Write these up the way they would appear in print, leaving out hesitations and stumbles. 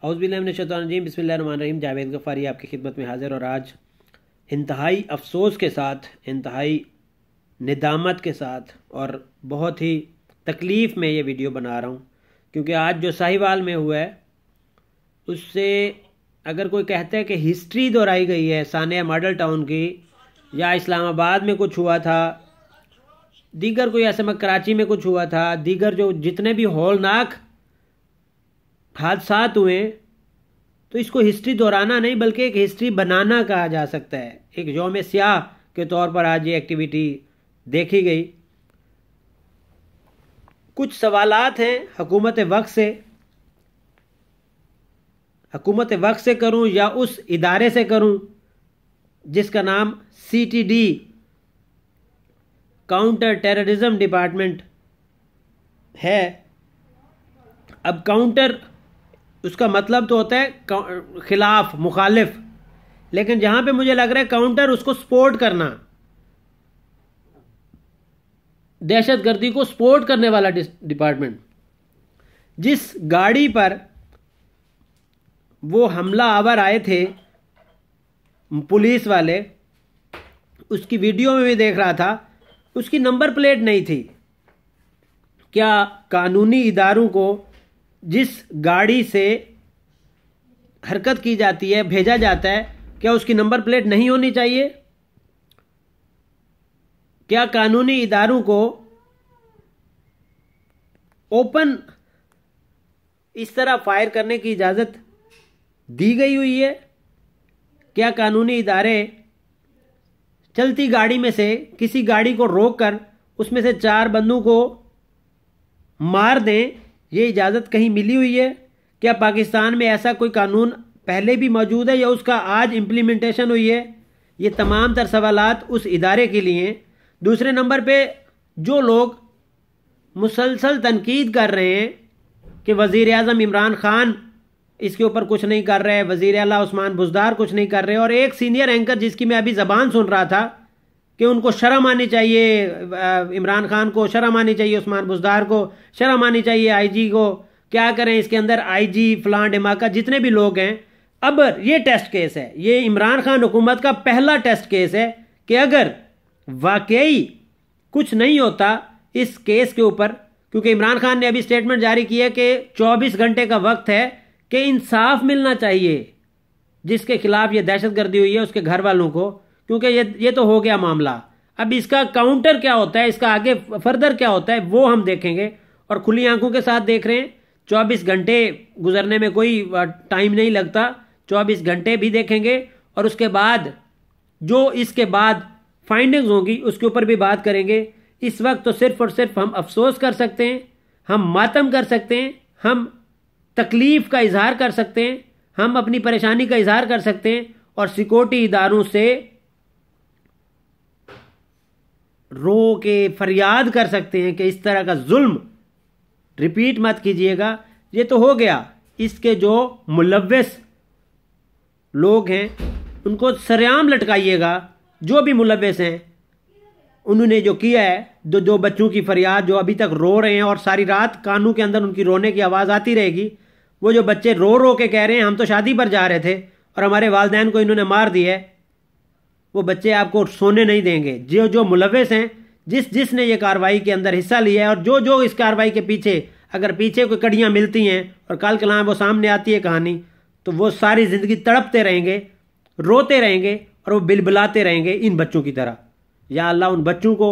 औज़ुबिल्लाहिमिनश्शैतानिर्रजीम बिस्मिल्लाहिर्रहमानिर्रहीम। जावेद गफ़ारी आपकी खिदमत में हाज़िर और आज इंतहाई अफसोस के साथ, इंतहाई निदामत के साथ और बहुत ही तकलीफ़ में ये वीडियो बना रहा हूँ, क्योंकि आज जो साहिवाल में हुआ है उससे अगर कोई कहता है कि हिस्ट्री दोहराई गई है सानिया मॉडल टाउन की, या इस्लामाबाद में कुछ हुआ था, दीगर कोई ऐसे में कराची में कुछ हुआ था, दीगर जो जितने भी हौलनाक हादसात हुए, तो इसको हिस्ट्री दोहराना नहीं बल्कि एक हिस्ट्री बनाना कहा जा सकता है। एक यौम स्याह के तौर पर आज ये एक्टिविटी देखी गई। कुछ सवालात हैं हुकूमत वक्त से करूं या उस इदारे से करूं जिसका नाम CTD काउंटर टेररिज्म डिपार्टमेंट है। अब काउंटर उसका मतलब तो होता है खिलाफ, मुखालिफ, लेकिन जहां पे मुझे लग रहा है काउंटर उसको सपोर्ट करना, दहशतगर्दी को सपोर्ट करने वाला डिपार्टमेंट। जिस गाड़ी पर वो हमला आवर आए थे पुलिस वाले, उसकी वीडियो में भी देख रहा था, उसकी नंबर प्लेट नहीं थी। क्या कानूनी इदारों को जिस गाड़ी से हरकत की जाती है, भेजा जाता है, क्या उसकी नंबर प्लेट नहीं होनी चाहिए? क्या कानूनी इदारों को ओपन इस तरह फायर करने की इजाज़त दी गई हुई है? क्या कानूनी इदारे चलती गाड़ी में से किसी गाड़ी को रोककर उसमें से 4 बंदों को मार दें, ये इजाज़त कहीं मिली हुई है? क्या पाकिस्तान में ऐसा कोई कानून पहले भी मौजूद है या उसका आज इम्प्लीमेंटेशन हुई है? ये तमाम तर सवालात उस इदारे के लिए हैं। दूसरे नंबर पे जो लोग मुसलसल तनकीद कर रहे हैं कि वज़ीर आज़म इमरान खान इसके ऊपर कुछ नहीं कर रहे, वज़ीर आला उस्मान बुज़दार कुछ नहीं कर रहे, और एक सीनियर एंकर जिसकी मैं अभी ज़बान सुन रहा था कि उनको शर्म आनी चाहिए, इमरान खान को शर्म आनी चाहिए, उस्मान बुज़दार को शर्म आनी चाहिए, IG को क्या करें, इसके अंदर IG फलां ढिमाका जितने भी लोग हैं। अब ये टेस्ट केस है, ये इमरान खान हुकूमत का पहला टेस्ट केस है कि अगर वाकई कुछ नहीं होता इस केस के ऊपर, क्योंकि इमरान खान ने अभी स्टेटमेंट जारी की है कि 24 घंटे का वक्त है कि इंसाफ मिलना चाहिए जिसके खिलाफ ये दहशतगर्दी हुई है, उसके घर वालों को, क्योंकि ये तो हो गया मामला। अब इसका काउंटर क्या होता है, इसका आगे फर्दर क्या होता है, वो हम देखेंगे और खुली आंखों के साथ देख रहे हैं। 24 घंटे गुजरने में कोई टाइम नहीं लगता, 24 घंटे भी देखेंगे और उसके बाद जो इसके बाद फाइंडिंग्स होंगी उसके ऊपर भी बात करेंगे। इस वक्त तो सिर्फ और सिर्फ हम अफसोस कर सकते हैं, हम मातम कर सकते हैं, हम तकलीफ का इजहार कर सकते हैं, हम अपनी परेशानी का इजहार कर सकते हैं और सिक्योरिटी इदारों से रो के फरियाद कर सकते हैं कि इस तरह का जुल्म रिपीट मत कीजिएगा। ये तो हो गया, इसके जो मुलव्विस लोग हैं उनको सरेआम लटकाइएगा। जो भी मुलव्विस हैं उन्होंने जो किया है, दो बच्चों की फरियाद जो अभी तक रो रहे हैं और सारी रात कानों के अंदर उनकी रोने की आवाज़ आती रहेगी। वो जो बच्चे रो रो के कह रहे हैं हम तो शादी पर जा रहे थे और हमारे वालिदैन को इन्होंने मार दिया है, वो बच्चे आपको सोने नहीं देंगे। जो मुलव्विस हैं, जिसने ये कार्रवाई के अंदर हिस्सा लिया है और जो इस कार्रवाई के पीछे, अगर पीछे कोई कड़ियाँ मिलती हैं और कल कलाम वो सामने आती है कहानी, तो वो सारी ज़िंदगी तड़पते रहेंगे, रोते रहेंगे और वो बिलबिलाते रहेंगे इन बच्चों की तरह। या अल्लाह उन बच्चों को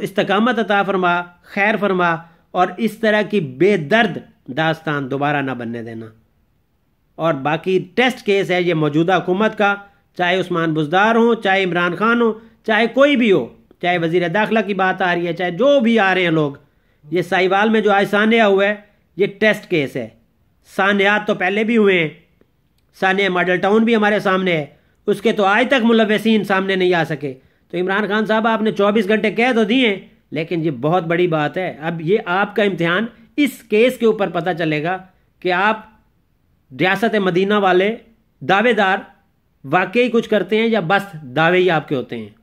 इस्तकामत अता फरमा, खैर फरमा और इस तरह की बेदर्द दास्तान दोबारा ना बनने देना। और बाकी टेस्ट केस है ये मौजूदा हुकूमत का, चाहे उस्मान बुज़दार हो, चाहे इमरान खान हो, चाहे कोई भी हो, चाहे वज़ीर दाखिला की बात आ रही है, चाहे जो भी आ रहे हैं लोग, ये साहिवाल में जो आज सानिया हुआ है ये टेस्ट केस है। सानियात तो पहले भी हुए हैं, सानिया मॉडल टाउन भी हमारे सामने है, उसके तो आज तक मुलव्वसीन सामने नहीं आ सके। तो इमरान खान साहब आपने 24 घंटे कह तो दिए, लेकिन ये बहुत बड़ी बात है। अब ये आपका इम्तिहान इस केस के ऊपर पता चलेगा कि आप रियासत मदीना वाले दावेदार वाकई कुछ करते हैं या बस दावे ही आपके होते हैं।